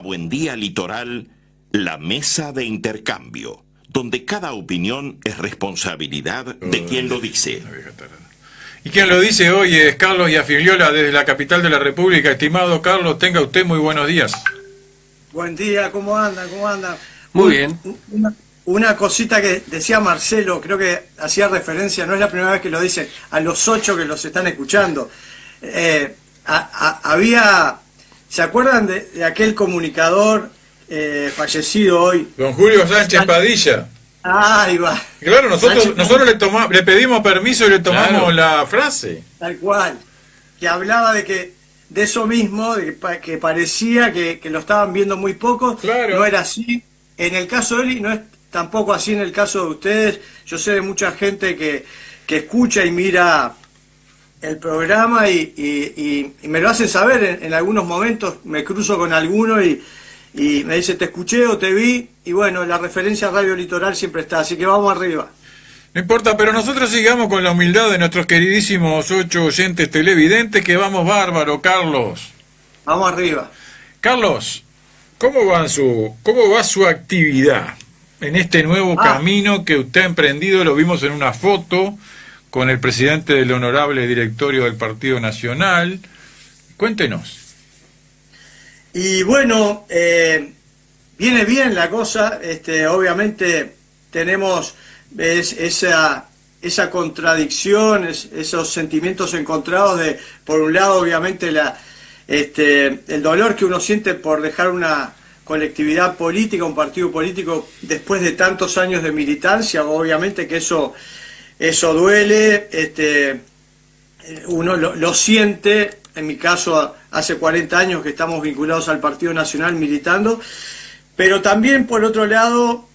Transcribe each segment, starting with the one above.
Buen Día Litoral, la mesa de intercambio, donde cada opinión es responsabilidad de quien lo dice. Y quien lo dice hoy es Carlos Iafigliola desde la capital de la República. Estimado Carlos, tenga usted muy buenos días. Buen día, ¿cómo anda? ¿Cómo anda? Muy bien. Una cosita que decía Marcelo, creo que hacía referencia, no es la primera vez que lo dice, a los 8 que los están escuchando. ¿Se acuerdan de aquel comunicador fallecido hoy? Don Julio Sánchez Padilla. Ahí va. Claro, nosotros le pedimos permiso y le tomamos la frase. Tal cual. Que hablaba de eso mismo, que parecía que lo estaban viendo muy pocos. Claro. No era así. En el caso de él, y no es tampoco así en el caso de ustedes. Yo sé de mucha gente que escucha y mira el programa y me lo hacen saber en algunos momentos. Me cruzo con alguno y me dice, te escuché o te vi. Y bueno, la referencia a Radio Litoral siempre está. Así que vamos arriba. No importa, pero nosotros sigamos con la humildad de nuestros queridísimos 8 oyentes televidentes, que vamos bárbaro, Carlos. Vamos arriba. Carlos, ¿cómo va su actividad en este nuevo camino que usted ha emprendido? Lo vimos en una foto con el presidente del honorable directorio del Partido Nacional. Cuéntenos. Y bueno, viene bien la cosa. Obviamente tenemos esa contradicción, esos sentimientos encontrados de, por un lado, obviamente el dolor que uno siente por dejar una colectividad política, un partido político después de tantos años de militancia. Obviamente que eso duele, uno lo siente. En mi caso, hace 40 años que estamos vinculados al Partido Nacional militando, pero también, por otro lado,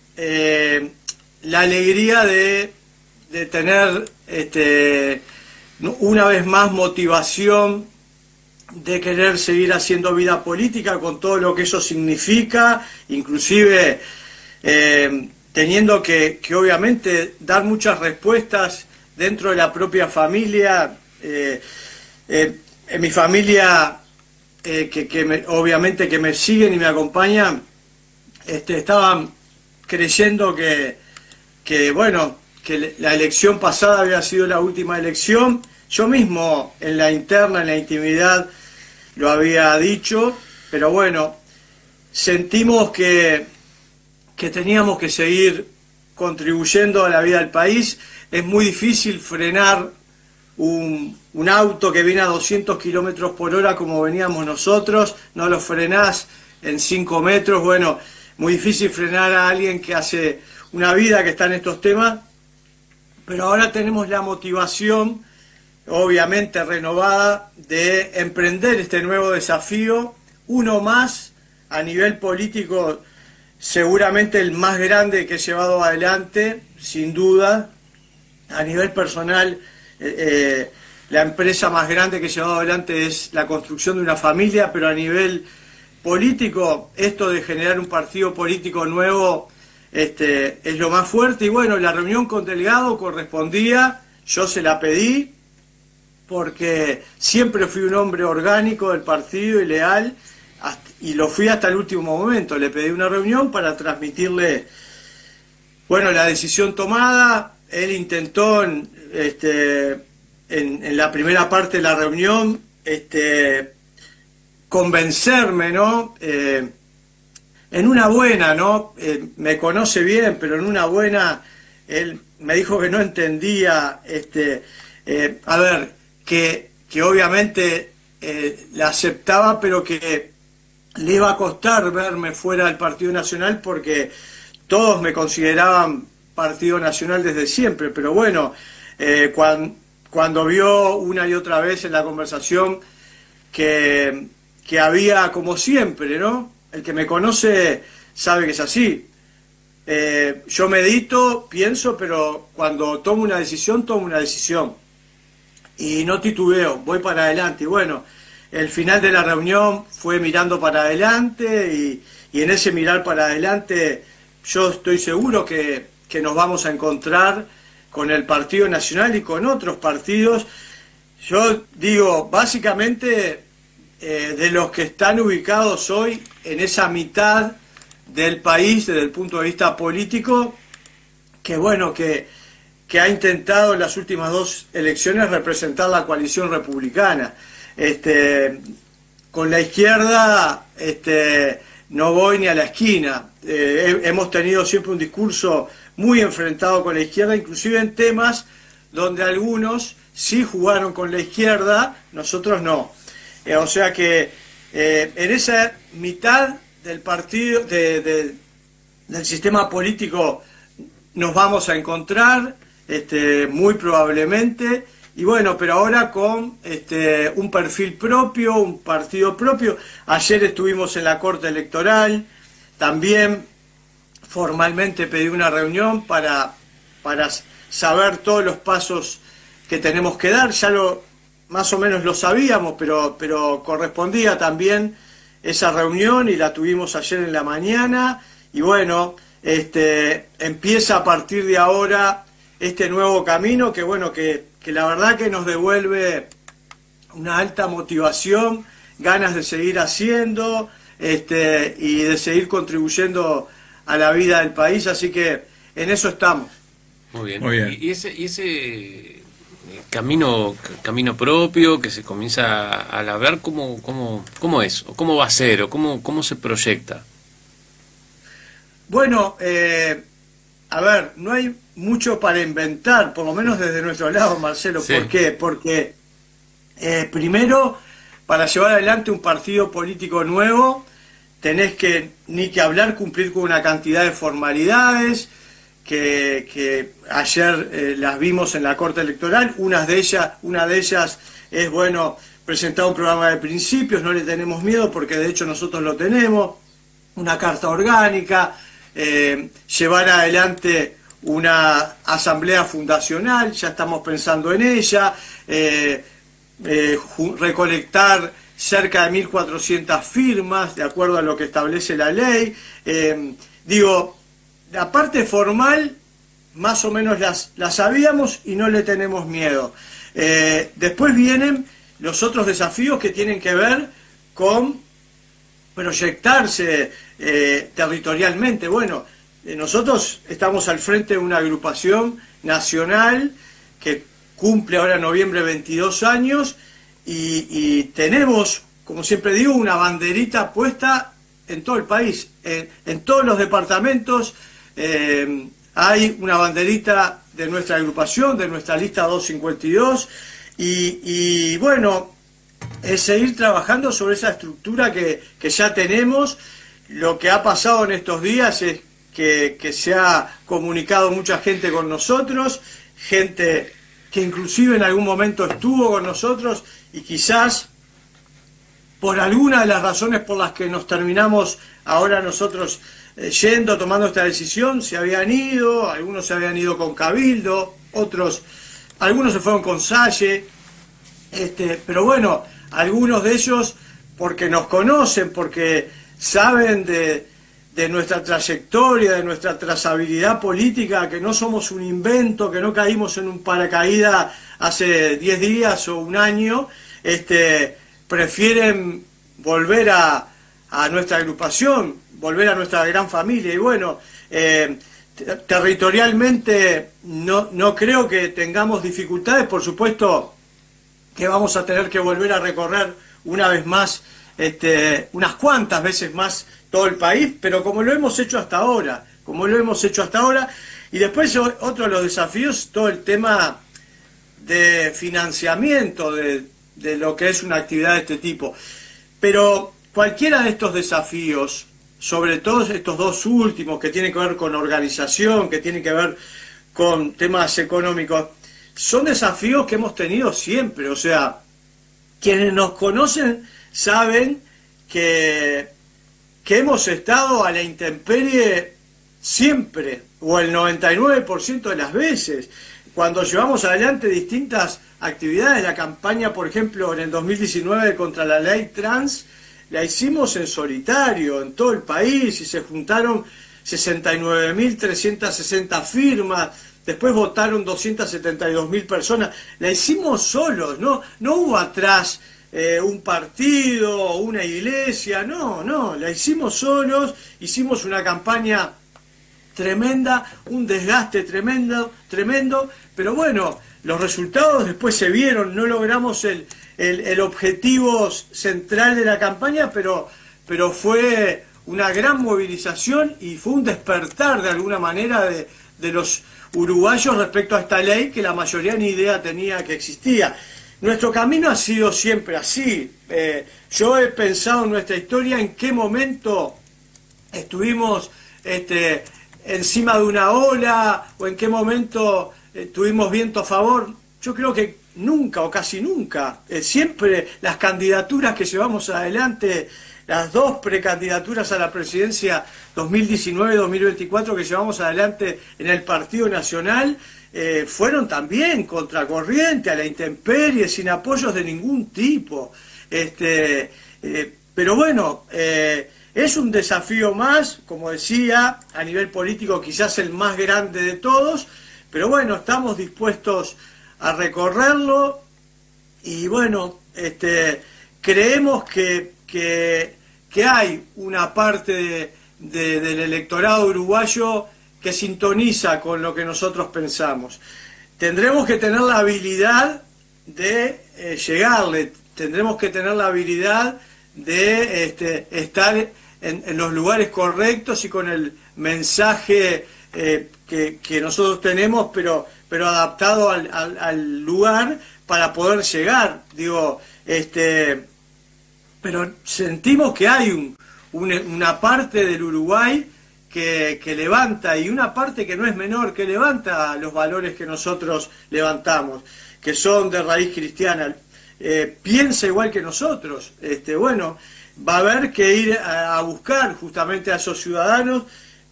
la alegría de tener una vez más motivación de querer seguir haciendo vida política con todo lo que eso significa, inclusive teniendo que obviamente dar muchas respuestas dentro de la propia familia. En mi familia, obviamente que me siguen y me acompañan, estaban creyendo que la elección pasada había sido la última elección. Yo mismo en la interna, en la intimidad, lo había dicho, pero bueno, sentimos que teníamos que seguir contribuyendo a la vida del país. Es muy difícil frenar un auto que viene a 200 kilómetros por hora como veníamos nosotros, no lo frenás en 5 metros. Bueno, muy difícil frenar a alguien que hace una vida que está en estos temas, pero ahora tenemos la motivación, obviamente renovada, de emprender este nuevo desafío, uno más a nivel político, seguramente el más grande que he llevado adelante, sin duda. A nivel personal, la empresa más grande que he llevado adelante es la construcción de una familia, pero a nivel político, esto de generar un partido político nuevo es lo más fuerte. Y bueno, la reunión con Delgado correspondía, yo se la pedí, porque siempre fui un hombre orgánico del partido y leal, y lo fui hasta el último momento. Le pedí una reunión para transmitirle, la decisión tomada. Él intentó en la primera parte de la reunión convencerme, ¿no? En una buena, ¿no? Me conoce bien, pero en una buena, él me dijo que no entendía, que obviamente la aceptaba, pero que le iba a costar verme fuera del Partido Nacional porque todos me consideraban Partido Nacional desde siempre. Pero bueno, cuando vio una y otra vez en la conversación que había, como siempre, ¿no? El que me conoce sabe que es así. Yo medito, pienso, pero cuando tomo una decisión, tomo una decisión. Y no titubeo, voy para adelante. Y bueno, el final de la reunión fue mirando para adelante y en ese mirar para adelante yo estoy seguro que nos vamos a encontrar con el Partido Nacional y con otros partidos. Yo digo, básicamente de los que están ubicados hoy en esa mitad del país desde el punto de vista político, que bueno, que ha intentado en las últimas 2 elecciones representar la coalición republicana. Con la izquierda no voy ni a la esquina. Hemos tenido siempre un discurso muy enfrentado con la izquierda, inclusive en temas donde algunos sí jugaron con la izquierda, nosotros no. O sea que en esa mitad del partido, del sistema político, nos vamos a encontrar muy probablemente, y bueno, pero ahora con un perfil propio, un partido propio. Ayer estuvimos en la Corte Electoral, también formalmente pedí una reunión para saber todos los pasos que tenemos que dar. Ya más o menos lo sabíamos, pero correspondía también esa reunión y la tuvimos ayer en la mañana. Y bueno, empieza a partir de ahora este nuevo camino que bueno, que la verdad que nos devuelve una alta motivación, ganas de seguir haciendo y de seguir contribuyendo a la vida del país, así que en eso estamos. Muy bien. Muy bien. Y ese camino propio que se comienza a ver, ¿cómo es? ¿O cómo va a ser? ¿O cómo se proyecta? Bueno, a ver, no hay mucho para inventar, por lo menos desde nuestro lado, Marcelo. Sí. ¿Por qué? Porque primero, para llevar adelante un partido político nuevo, tenés que, ni que hablar, cumplir con una cantidad de formalidades que ayer las vimos en la Corte Electoral. Una de ellas es, bueno, presentar un programa de principios, no le tenemos miedo porque de hecho nosotros lo tenemos, una carta orgánica, llevar adelante una asamblea fundacional, ya estamos pensando en ella, recolectar cerca de 1.400 firmas, de acuerdo a lo que establece la ley. La parte formal, más o menos la sabíamos y no le tenemos miedo. Después vienen los otros desafíos que tienen que ver con proyectarse territorialmente. Bueno, nosotros estamos al frente de una agrupación nacional que cumple ahora en noviembre 22 años y tenemos, como siempre digo, una banderita puesta en todo el país. En todos los departamentos hay una banderita de nuestra agrupación, de nuestra lista 252, y bueno, es seguir trabajando sobre esa estructura que ya tenemos. Lo que ha pasado en estos días es que se ha comunicado mucha gente con nosotros, gente que inclusive en algún momento estuvo con nosotros y quizás por alguna de las razones por las que nos terminamos ahora nosotros tomando esta decisión, se habían ido, algunos se habían ido con Cabildo, algunos se fueron con Salle, pero bueno, algunos de ellos porque nos conocen, porque saben de nuestra trayectoria, de nuestra trazabilidad política, que no somos un invento, que no caímos en un paracaídas hace 10 días o un año, prefieren volver a nuestra agrupación, volver a nuestra gran familia. Y bueno, territorialmente no creo que tengamos dificultades. Por supuesto que vamos a tener que volver a recorrer una vez más, unas cuantas veces más todo el país, pero como lo hemos hecho hasta ahora, y después otro de los desafíos, todo el tema de financiamiento de lo que es una actividad de este tipo. Pero cualquiera de estos desafíos, sobre todo estos dos últimos que tienen que ver con organización, que tienen que ver con temas económicos, son desafíos que hemos tenido siempre. O sea, quienes nos conocen saben que hemos estado a la intemperie siempre, o el 99% de las veces. Cuando llevamos adelante distintas actividades, la campaña, por ejemplo, en el 2019 contra la ley trans, la hicimos en solitario, en todo el país, y se juntaron 69.360 firmas, después votaron 272.000 personas, la hicimos solos, no hubo atrás un partido, una iglesia, no, la hicimos solos, hicimos una campaña tremenda, un desgaste tremendo, pero bueno, los resultados después se vieron, no logramos el objetivo central de la campaña, pero fue una gran movilización y fue un despertar de alguna manera de los uruguayos respecto a esta ley que la mayoría ni idea tenía que existía. Nuestro camino ha sido siempre así. Yo he pensado en nuestra historia en qué momento estuvimos encima de una ola o en qué momento tuvimos viento a favor. Yo creo que nunca o casi nunca. Siempre las candidaturas que llevamos adelante, las dos precandidaturas a la presidencia 2019-2024 que llevamos adelante en el Partido Nacional, fueron también contracorriente, a la intemperie, sin apoyos de ningún tipo. Pero bueno, es un desafío más, como decía, a nivel político quizás el más grande de todos, pero bueno, estamos dispuestos a recorrerlo y bueno, creemos que hay una parte del electorado uruguayo que sintoniza con lo que nosotros pensamos. Tendremos que tener la habilidad de llegarle, tendremos que tener la habilidad de estar en los lugares correctos y con el mensaje que nosotros tenemos, pero adaptado al lugar para poder llegar. Digo, pero sentimos que hay una parte del Uruguay que levanta, y una parte que no es menor, que levanta los valores que nosotros levantamos, que son de raíz cristiana, piensa igual que nosotros. Bueno, va a haber que ir a buscar justamente a esos ciudadanos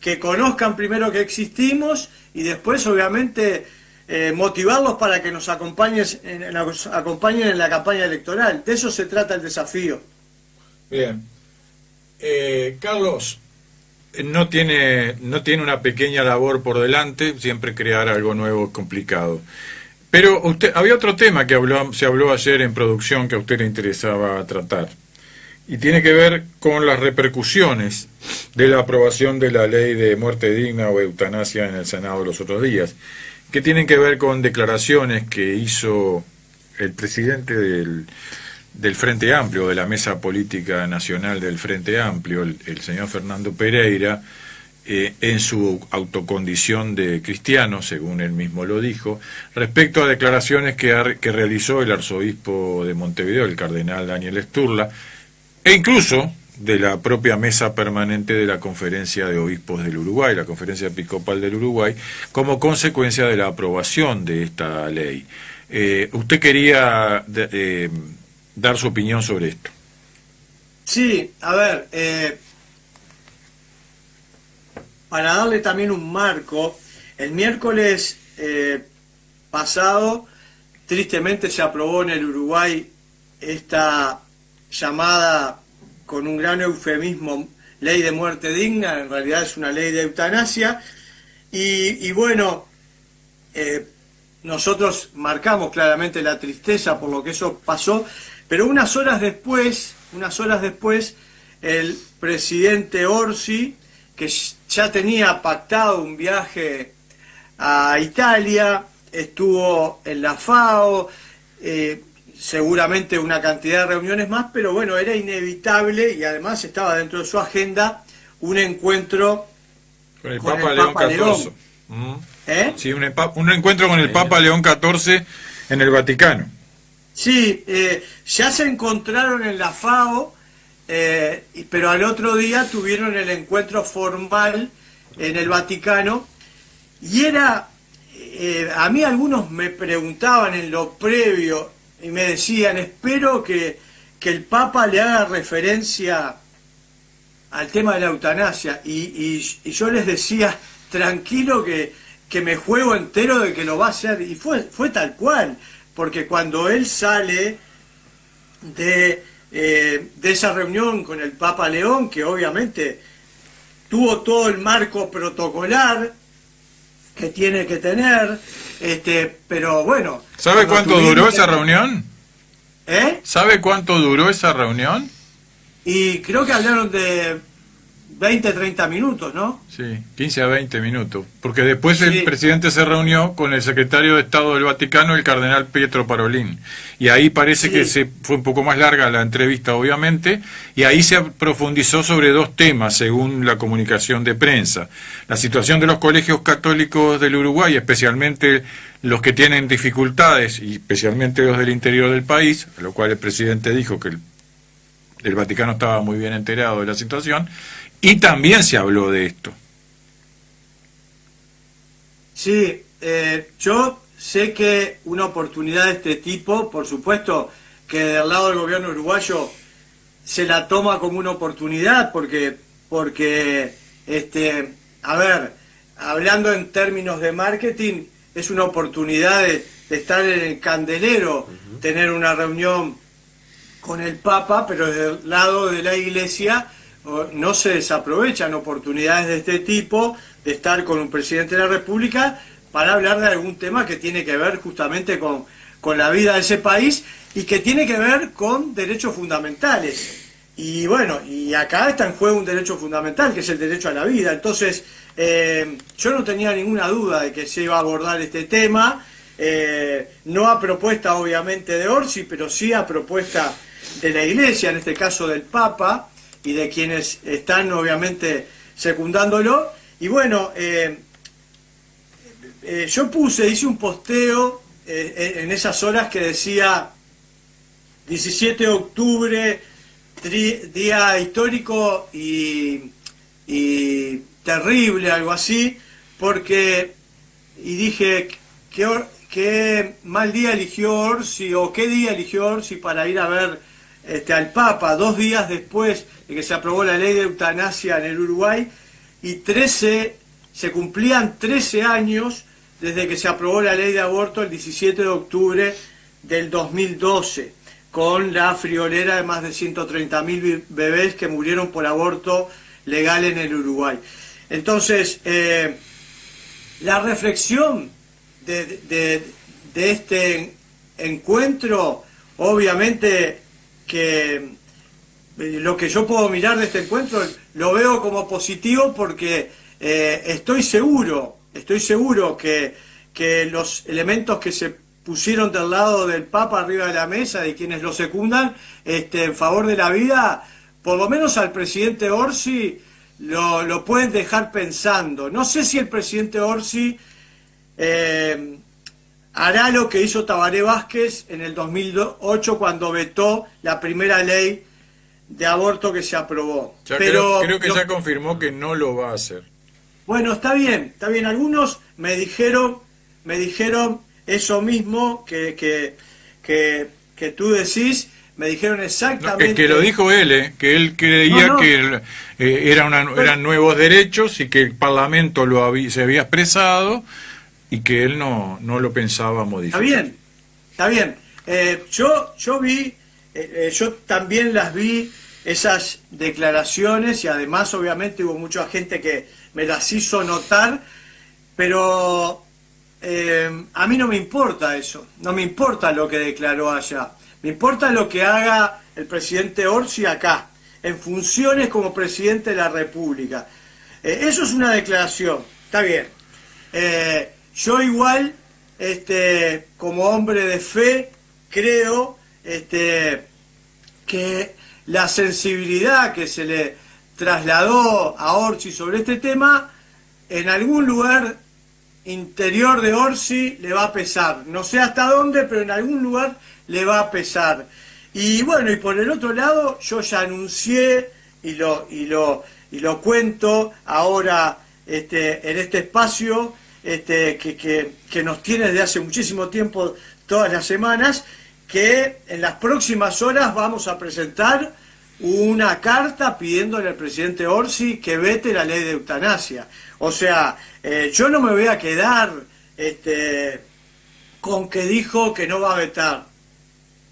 que conozcan primero que existimos y después obviamente motivarlos para que nos acompañen en la campaña electoral. De eso se trata el desafío. Bien. Carlos, no tiene una pequeña labor por delante, siempre crear algo nuevo es complicado. Pero había otro tema que se habló ayer en producción que a usted le interesaba tratar, y tiene que ver con las repercusiones de la aprobación de la ley de muerte digna o eutanasia en el Senado los otros días, que tienen que ver con declaraciones que hizo el presidente del Frente Amplio, de la Mesa Política Nacional del Frente Amplio, el señor Fernando Pereira, en su autocondición de cristiano, según él mismo lo dijo, respecto a declaraciones que realizó el arzobispo de Montevideo, el cardenal Daniel Sturla, e incluso de la propia Mesa Permanente de la Conferencia de Obispos del Uruguay, la Conferencia Episcopal del Uruguay, como consecuencia de la aprobación de esta ley. Usted quería dar su opinión sobre esto. Sí, a ver, para darle también un marco, el miércoles pasado, tristemente se aprobó en el Uruguay esta llamada, con un gran eufemismo, ley de muerte digna. En realidad es una ley de eutanasia, y bueno, nosotros marcamos claramente la tristeza por lo que eso pasó, pero unas horas después, el presidente Orsi, que ya tenía pactado un viaje a Italia, estuvo en la FAO, seguramente una cantidad de reuniones más, pero bueno, era inevitable y además estaba dentro de su agenda un encuentro con el Papa León XIV. Sí, un encuentro con el Papa León XIV en el Vaticano. Sí, ya se encontraron en la FAO, pero al otro día tuvieron el encuentro formal en el Vaticano, y era, a mí algunos me preguntaban en lo previo y me decían, espero que el Papa le haga referencia al tema de la eutanasia, y yo les decía, tranquilo que me juego entero de que lo va a hacer, y fue tal cual, porque cuando él sale de esa reunión con el Papa León, que obviamente tuvo todo el marco protocolar que tiene que tener, pero bueno... ¿Sabe cuánto duró esa reunión? ¿Sabe cuánto duró esa reunión? Y creo que hablaron de 20, 30 minutos, ¿no? Sí, 15 a 20 minutos. Porque después Sí. el presidente se reunió con el secretario de Estado del Vaticano, el cardenal Pietro Parolin. Y ahí parece Sí. que fue un poco más larga la entrevista, obviamente, y ahí se profundizó sobre dos temas, según la comunicación de prensa. La situación de los colegios católicos del Uruguay, especialmente los que tienen dificultades, y especialmente los del interior del país, a lo cual el presidente dijo que el Vaticano estaba muy bien enterado de la situación, y también se habló de esto. Sí, yo sé que una oportunidad de este tipo, por supuesto que del lado del gobierno uruguayo se la toma como una oportunidad porque a ver, hablando en términos de marketing, es una oportunidad de estar en el candelero, tener una reunión con el Papa, pero desde el lado de la Iglesia no se desaprovechan oportunidades de este tipo, de estar con un presidente de la República para hablar de algún tema que tiene que ver justamente con la vida de ese país y que tiene que ver con derechos fundamentales. Y bueno, y acá está en juego un derecho fundamental, que es el derecho a la vida. Entonces, yo no tenía ninguna duda de que se iba a abordar este tema, no a propuesta obviamente de Orsi, pero sí a propuesta de la Iglesia, en este caso del Papa, y de quienes están obviamente secundándolo. Y bueno, yo hice un posteo en esas horas que decía 17 de octubre, día histórico y terrible, algo así, porque, y dije, ¿qué mal día eligió Orsi, o qué día eligió Orsi para ir a ver al Papa, 2 días después de que se aprobó la ley de eutanasia en el Uruguay, y se cumplían 13 años desde que se aprobó la ley de aborto el 17 de octubre del 2012, con la friolera de más de 130.000 bebés que murieron por aborto legal en el Uruguay. Entonces, la reflexión de este encuentro, obviamente que lo que yo puedo mirar de este encuentro lo veo como positivo porque estoy seguro que los elementos que se pusieron del lado del Papa arriba de la mesa, de quienes lo secundan en favor de la vida, por lo menos al presidente Orsi lo pueden dejar pensando. No sé si el presidente Orsi hará lo que hizo Tabaré Vázquez en el 2008 cuando vetó la primera ley de aborto que se aprobó. Pero creo que ya confirmó que no lo va a hacer. Bueno, está bien. Algunos me dijeron eso mismo que tú decís, me dijeron exactamente. No, que lo dijo él, que él creía que eran nuevos derechos y que el Parlamento se había expresado y que él no lo pensaba modificar. Está bien. Yo también las vi, esas declaraciones, y además obviamente hubo mucha gente que me las hizo notar, pero a mí no me importa eso, no me importa lo que declaró allá, me importa lo que haga el presidente Orsi acá, en funciones como presidente de la República. Eso es una declaración, está bien. Yo igual, como hombre de fe, creo que la sensibilidad que se le trasladó a Orsi sobre este tema, en algún lugar interior de Orsi le va a pesar. No sé hasta dónde, pero en algún lugar le va a pesar. Y bueno, y por el otro lado, yo ya anuncié y lo cuento ahora en este espacio que nos tiene desde hace muchísimo tiempo, todas las semanas, que en las próximas horas vamos a presentar una carta pidiéndole al presidente Orsi que vete la ley de eutanasia. O sea, yo no me voy a quedar con que dijo que no va a vetar.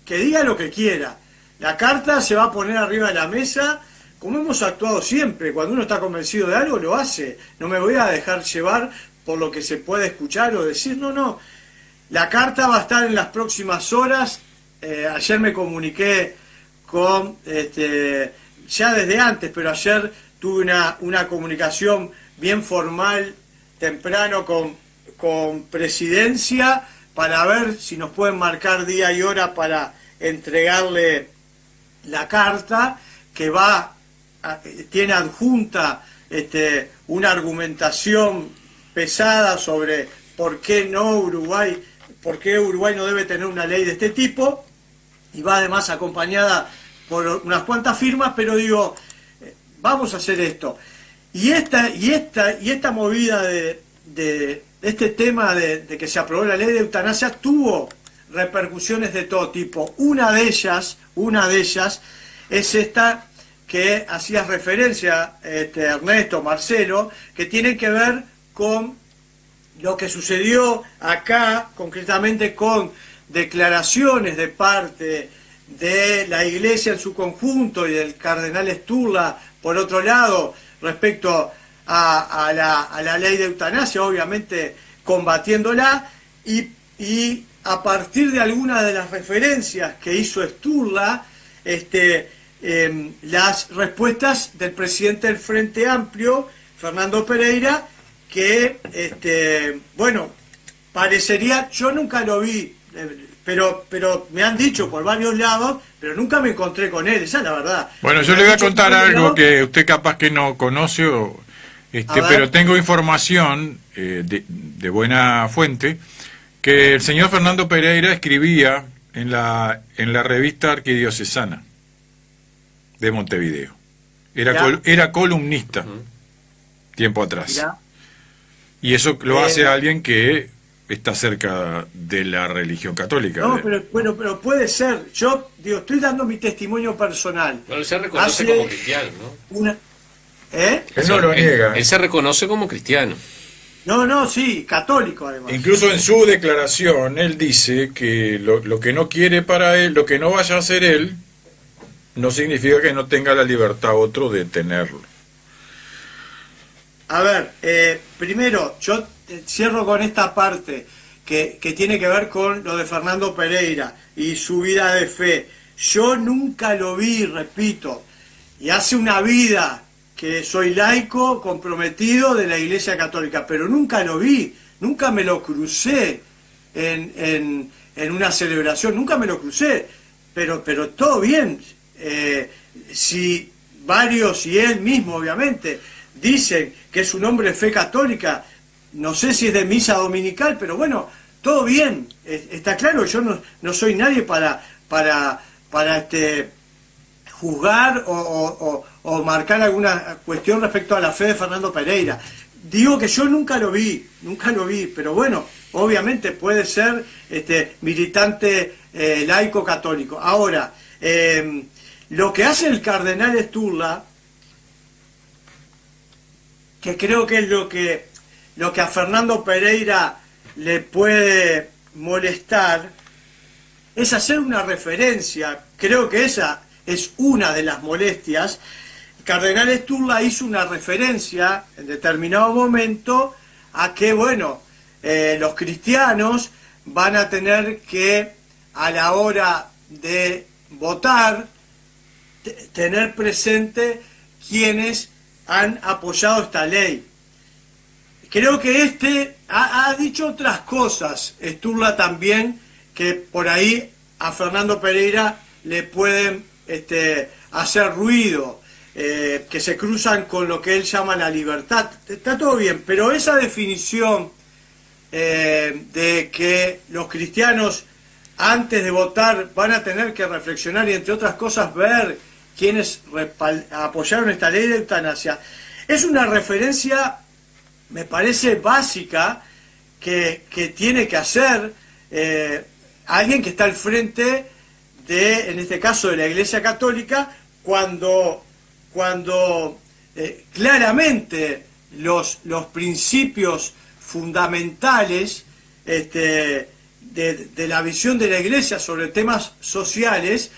Que diga lo que quiera. La carta se va a poner arriba de la mesa, como hemos actuado siempre. Cuando uno está convencido de algo, lo hace. No me voy a dejar llevar por lo que se puede escuchar o decir. No. La carta va a estar en las próximas horas ayer me comuniqué con, ya desde antes, pero ayer tuve una comunicación bien formal, temprano, con Presidencia, para ver si nos pueden marcar día y hora para entregarle la carta, que tiene adjunta una argumentación pesada sobre por qué Uruguay no debe tener una ley de este tipo, y va además acompañada por unas cuantas firmas, pero digo, vamos a hacer esto. Y esta movida de este tema de que se aprobó la ley de eutanasia tuvo repercusiones de todo tipo. Una de ellas es esta que hacías referencia, Ernesto, Marcelo, que tiene que ver con lo que sucedió acá, concretamente con declaraciones de parte de la Iglesia en su conjunto y del cardenal Sturla, por otro lado, respecto a la ley de eutanasia, obviamente combatiéndola, y a partir de algunas de las referencias que hizo Sturla, las respuestas del presidente del Frente Amplio, Fernando Pereira, que, bueno, parecería, yo nunca lo vi, pero me han dicho por varios lados, pero nunca me encontré con él, esa es la verdad. Bueno, yo le voy a contar algo que usted capaz que no conoce, pero tengo información de buena fuente, que el señor Fernando Pereira escribía en la revista Arquidiocesana de Montevideo. Era columnista tiempo atrás. Mirá. Y eso lo hace alguien que está cerca de la religión católica. No, pero puede ser. Yo digo, estoy dando mi testimonio personal. Bueno, él se reconoce como cristiano, ¿no? Él no lo niega. Él se reconoce como cristiano. No, sí, católico además. Incluso en su declaración, él dice que lo que no quiere para él, lo que no vaya a hacer él, no significa que no tenga la libertad otro de tenerlo. A ver, primero, yo cierro con esta parte que tiene que ver con lo de Fernando Pereira y su vida de fe. Yo nunca lo vi, repito, y hace una vida que soy laico comprometido de la Iglesia Católica, pero nunca lo vi, nunca me lo crucé en una celebración, nunca me lo crucé, pero todo bien. Si varios, y él mismo obviamente, dicen que es un hombre de fe católica, no sé si es de misa dominical, pero bueno, todo bien, está claro, yo no soy nadie para juzgar o marcar alguna cuestión respecto a la fe de Fernando Pereira. Digo que yo nunca lo vi, pero bueno, obviamente puede ser militante laico católico. Ahora, lo que hace el cardenal Sturla, que creo que es lo que a Fernando Pereira le puede molestar, es hacer una referencia, creo que esa es una de las molestias. El cardenal Sturla hizo una referencia en determinado momento a que, bueno, los cristianos van a tener que, a la hora de votar, tener presente quienes han apoyado esta ley. Creo que ha dicho otras cosas, Sturla también, que por ahí a Fernando Pereira le pueden hacer ruido, que se cruzan con lo que él llama la libertad. Está todo bien, pero esa definición de que los cristianos antes de votar van a tener que reflexionar y entre otras cosas ver quienes apoyaron esta ley de eutanasia, es una referencia, me parece básica, que tiene que hacer alguien que está al frente en este caso de la Iglesia Católica, cuando claramente los principios fundamentales de la visión de la Iglesia sobre temas sociales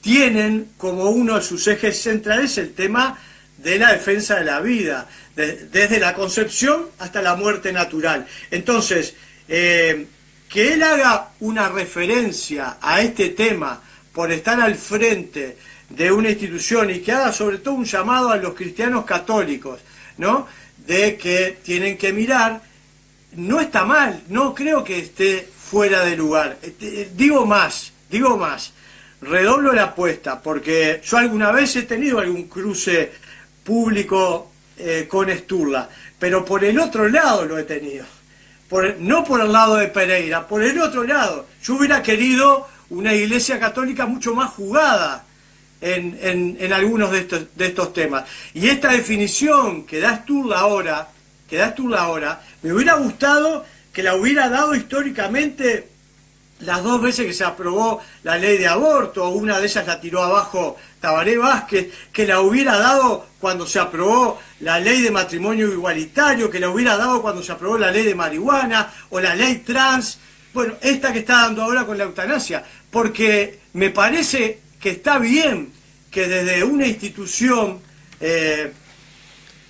tienen como uno de sus ejes centrales el tema de la defensa de la vida, desde la concepción hasta la muerte natural. Entonces, que él haga una referencia a este tema por estar al frente de una institución y que haga sobre todo un llamado a los cristianos católicos, ¿no? De que tienen que mirar, no está mal, no creo que esté fuera de lugar. Digo más, redoblo la apuesta, porque yo alguna vez he tenido algún cruce público con Sturla, pero por el otro lado lo he tenido, no por el lado de Pereira, por el otro lado. Yo hubiera querido una iglesia católica mucho más jugada en algunos de estos temas. Y esta definición que da Sturla ahora, me hubiera gustado que la hubiera dado históricamente las 2 veces que se aprobó la ley de aborto. Una de ellas la tiró abajo Tabaré Vázquez, que la hubiera dado cuando se aprobó la ley de matrimonio igualitario, que la hubiera dado cuando se aprobó la ley de marihuana o la ley trans. Bueno, esta que está dando ahora con la eutanasia, porque me parece que está bien que desde una institución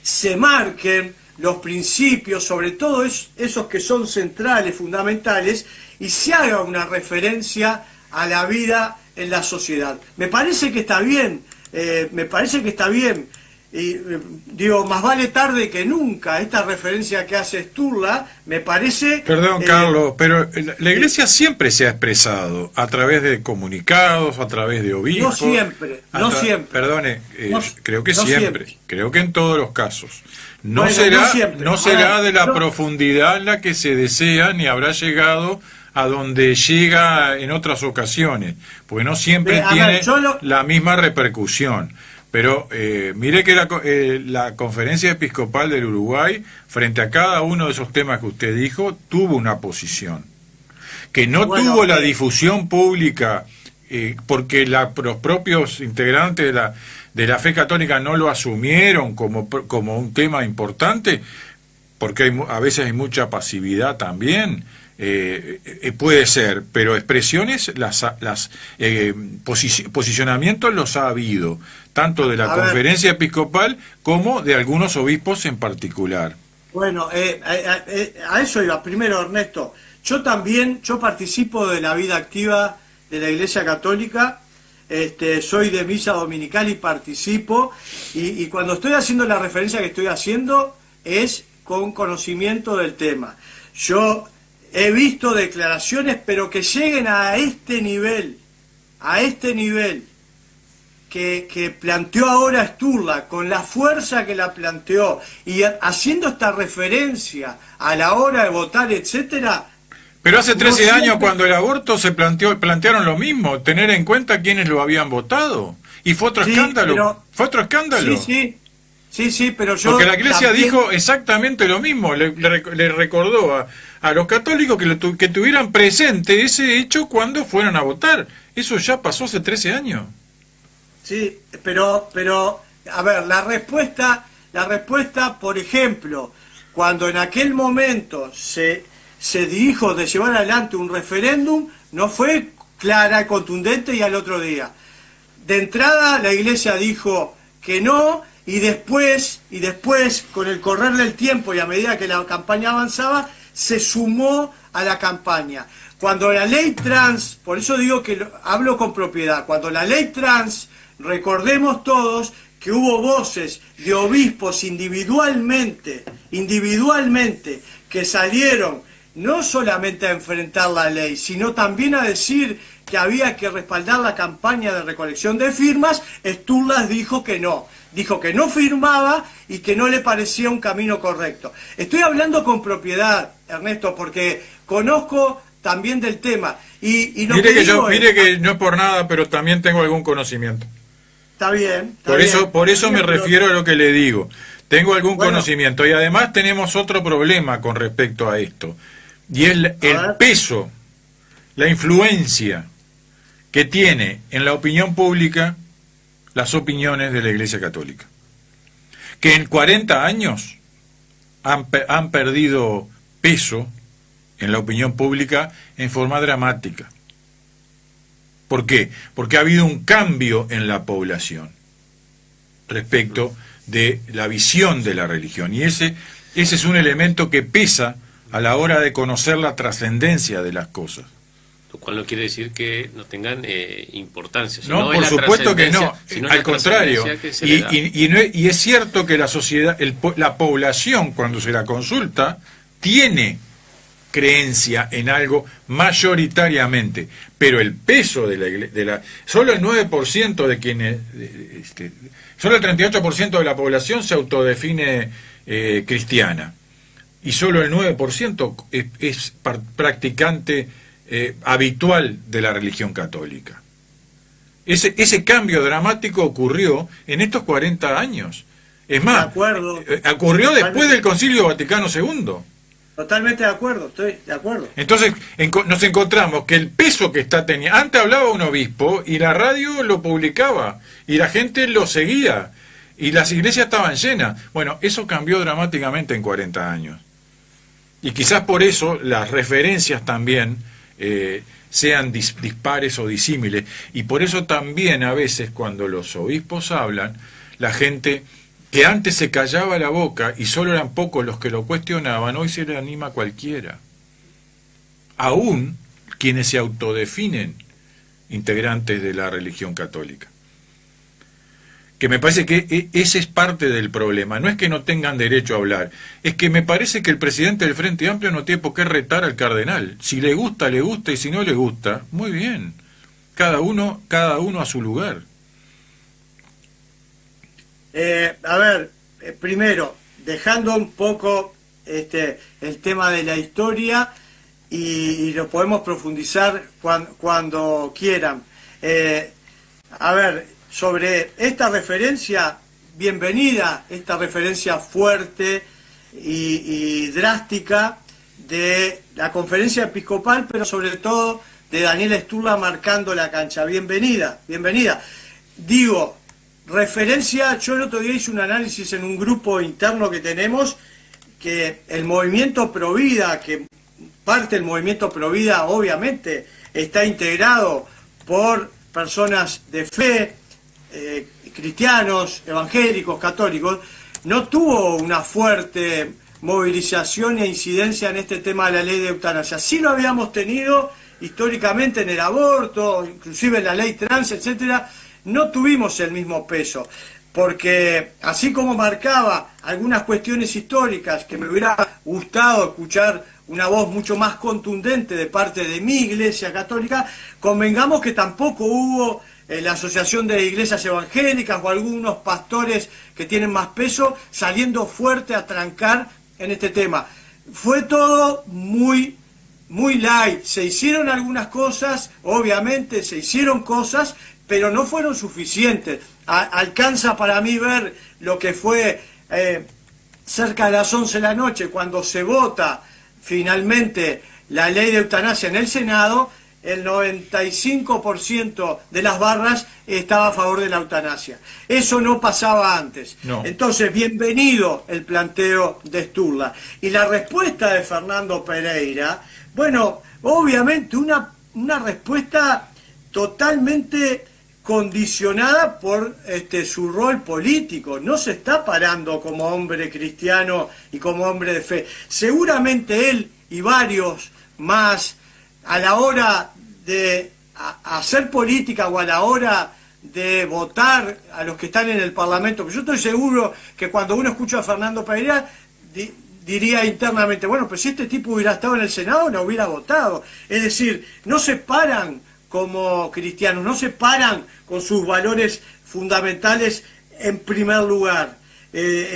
se marquen los principios, sobre todo esos que son centrales, fundamentales, y se haga una referencia a la vida en la sociedad. Me parece que está bien, y digo, más vale tarde que nunca. Esta referencia que hace Sturla, me parece... Perdón, Carlos, pero la Iglesia siempre se ha expresado a través de comunicados, a través de obispos... No siempre. Perdone, creo que no siempre, creo que en todos los casos. No bueno, será de la profundidad en la que se desea, ni habrá llegado a donde llega en otras ocasiones, porque no siempre tiene la misma repercusión. Pero mire que la Conferencia Episcopal del Uruguay, frente a cada uno de esos temas que usted dijo, tuvo una posición. Que no tuvo la difusión pública, porque los propios integrantes de la fe católica no lo asumieron como un tema importante, porque a veces hay mucha pasividad también. Puede ser, pero expresiones, posicionamientos los ha habido, tanto de la Conferencia Episcopal como de algunos obispos en particular. Bueno, a eso iba. Primero, Ernesto, yo participo de la vida activa de la Iglesia Católica, soy de misa dominical y participo, y cuando estoy haciendo la referencia que estoy haciendo es con conocimiento del tema. Yo he visto declaraciones, pero que lleguen a este nivel que planteó ahora Sturla, con la fuerza que la planteó, y haciendo esta referencia a la hora de votar, etcétera. Pero hace 13 años, cuando el aborto se plantearon lo mismo, tener en cuenta quiénes lo habían votado, y fue otro escándalo. Fue otro escándalo. Sí, pero yo... Porque la Iglesia dijo exactamente lo mismo, le recordó a los católicos que tuvieran presente ese hecho cuando fueran a votar. Eso ya pasó hace 13 años. Sí, pero a ver, la respuesta, por ejemplo, cuando en aquel momento se dijo de llevar adelante un referéndum, no fue clara y contundente, y al otro día. De entrada la Iglesia dijo que no, y después, con el correr del tiempo y a medida que la campaña avanzaba, se sumó a la campaña. Cuando la ley trans, por eso digo que hablo con propiedad, cuando la ley trans, recordemos todos que hubo voces de obispos individualmente, que salieron no solamente a enfrentar la ley, sino también a decir que había que respaldar la campaña de recolección de firmas. Sturla dijo que no firmaba y que no le parecía un camino correcto. Estoy hablando con propiedad, Ernesto, porque conozco también del tema. Y lo mire que no es por nada, pero también tengo algún conocimiento. Está bien. Por eso me refiero a lo que le digo. Tengo algún conocimiento. Y además tenemos otro problema con respecto a esto. Y es el peso, la influencia que tiene en la opinión pública las opiniones de la Iglesia Católica, que en 40 años han perdido peso en la opinión pública en forma dramática. ¿Por qué? Porque ha habido un cambio en la población respecto de la visión de la religión, y ese es un elemento que pesa a la hora de conocer la trascendencia de las cosas. Lo cual no quiere decir que no tengan importancia. No, por supuesto que no, al contrario. Y es cierto que la sociedad, la población, cuando se la consulta, tiene creencia en algo mayoritariamente, pero el peso de la solo el 9% de quienes, solo el 38% de la población se autodefine cristiana, y solo el 9% es practicante habitual de la religión católica. Ese cambio dramático ocurrió en estos 40 años. Es más, ocurrió después del Concilio Vaticano II. Totalmente de acuerdo, estoy de acuerdo. Entonces nos encontramos que el peso que está teniendo... Antes hablaba un obispo y la radio lo publicaba y la gente lo seguía y las iglesias estaban llenas. Bueno, eso cambió dramáticamente en 40 años. Y quizás por eso las referencias también sean dispares o disímiles. Y por eso también a veces cuando los obispos hablan, la gente... que antes se callaba la boca y solo eran pocos los que lo cuestionaban, hoy se le anima a cualquiera. Aún quienes se autodefinen integrantes de la religión católica. Que me parece que ese es parte del problema. No es que no tengan derecho a hablar, es que me parece que el presidente del Frente Amplio no tiene por qué retar al cardenal. Si le gusta, y si no le gusta, muy bien. Cada uno a su lugar. Primero, dejando un poco el tema de la historia y lo podemos profundizar cuando quieran. Sobre esta referencia, bienvenida, esta referencia fuerte y drástica de la conferencia episcopal, pero sobre todo de Daniel Sturla marcando la cancha. Bienvenida, bienvenida. Digo, referencia, yo el otro día hice un análisis en un grupo interno que tenemos, que el movimiento Provida, que parte del movimiento Provida obviamente está integrado por personas de fe, cristianos, evangélicos, católicos, no tuvo una fuerte movilización e incidencia en este tema de la ley de eutanasia. Sí lo habíamos tenido históricamente en el aborto, inclusive en la ley trans, etcétera. No tuvimos el mismo peso, porque así como marcaba algunas cuestiones históricas que me hubiera gustado escuchar una voz mucho más contundente de parte de mi iglesia católica, convengamos que tampoco hubo la Asociación de Iglesias Evangélicas o algunos pastores que tienen más peso saliendo fuerte a trancar en este tema. Fue todo muy light. Se hicieron algunas cosas, obviamente se hicieron cosas, pero no fueron suficientes. Alcanza para mí ver lo que fue cerca de las 11 de la noche, cuando se vota finalmente la ley de eutanasia en el Senado, el 95% de las barras estaba a favor de la eutanasia. Eso no pasaba antes. No. Entonces, bienvenido el planteo de Sturla. Y la respuesta de Fernando Pereira, bueno, obviamente una respuesta totalmente condicionada por su rol político. No se está parando como hombre cristiano y como hombre de fe. Seguramente él y varios más, a la hora de hacer política o a la hora de votar a los que están en el Parlamento, pero yo estoy seguro que cuando uno escucha a Fernando Pereira diría internamente, bueno, pues si este tipo hubiera estado en el Senado no hubiera votado. Es decir, no se paran como cristianos, no se paran con sus valores fundamentales en primer lugar.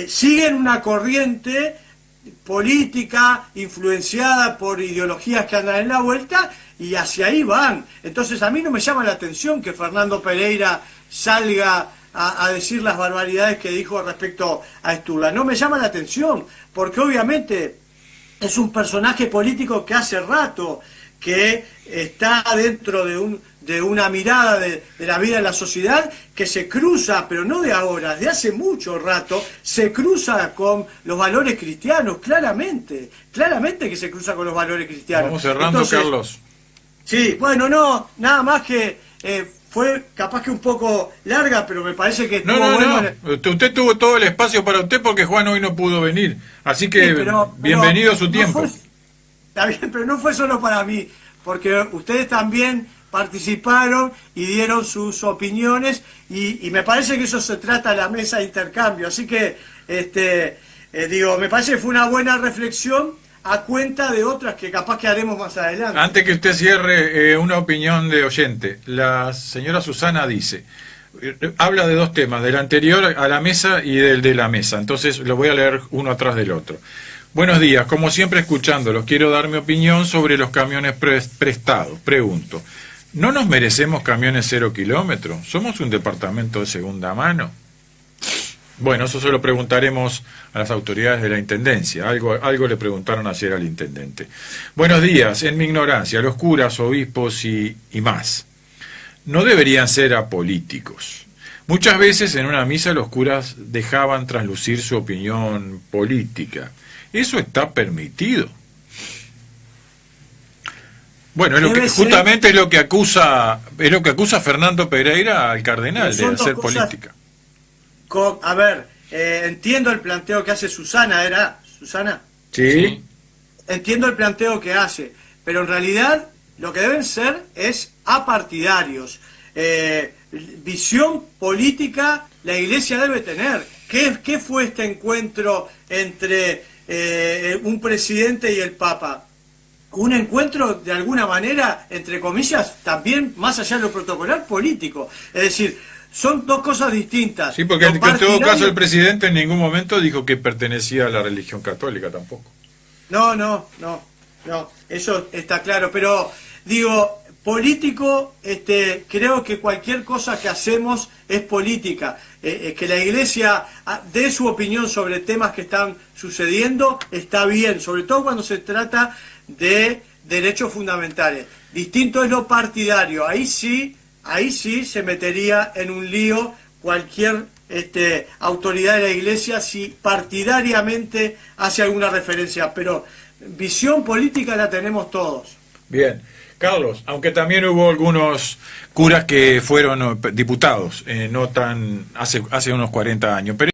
Siguen una corriente política influenciada por ideologías que andan en la vuelta y hacia ahí van. Entonces a mí no me llama la atención que Fernando Pereira salga a decir las barbaridades que dijo respecto a Sturla. No me llama la atención, porque obviamente es un personaje político que hace rato que está dentro de una mirada de la vida de la sociedad que se cruza, pero no de ahora, de hace mucho rato, se cruza con los valores cristianos, claramente que se cruza con los valores cristianos. Vamos cerrando. Entonces, Carlos. Sí, bueno, no, nada más que fue capaz que un poco larga, pero me parece que estuvo bueno. Usted tuvo todo el espacio para usted porque Juan hoy no pudo venir, así que sí, pero bienvenido a su tiempo. está bien, pero no fue solo para mí, porque ustedes también participaron y dieron sus opiniones, y me parece que eso se trata de la mesa de intercambio. Así que, me parece que fue una buena reflexión a cuenta de otras que capaz que haremos más adelante. Antes que usted cierre, una opinión de oyente. La señora Susana dice, habla de dos temas, del anterior a la mesa y del de la mesa. Entonces lo voy a leer uno atrás del otro. Buenos días, como siempre escuchándolos, quiero dar mi opinión sobre los camiones prestados. Pregunto, ¿no nos merecemos camiones 0 kilómetros? ¿Somos un departamento de segunda mano? Bueno, eso se lo preguntaremos a las autoridades de la Intendencia. Algo le preguntaron ayer al intendente. Buenos días, en mi ignorancia, los curas, obispos y más no deberían ser apolíticos. Muchas veces en una misa los curas dejaban traslucir su opinión política. ¿Eso está permitido? Bueno, justamente es lo que acusa Fernando Pereira al cardenal de hacer política. A ver, entiendo el planteo que hace Susana, ¿era Susana? Sí. Entiendo el planteo que hace, pero en realidad lo que deben ser es apartidarios. Visión política la Iglesia debe tener. ¿Qué fue este encuentro entre un presidente y el Papa? Un encuentro, de alguna manera, entre comillas, también más allá de lo protocolar, político. Es decir, son dos cosas distintas. Sí, porque en todo caso el presidente en ningún momento dijo que pertenecía a la religión católica tampoco. No, eso está claro, pero digo, político, creo que cualquier cosa que hacemos es política. Que la Iglesia dé su opinión sobre temas que están sucediendo está bien, sobre todo cuando se trata de derechos fundamentales. Distinto es lo partidario, ahí sí se metería en un lío cualquier autoridad de la Iglesia si partidariamente hace alguna referencia, pero visión política la tenemos todos. Bien, Carlos, aunque también hubo algunos curas que fueron diputados, no tan hace unos 40 años, pero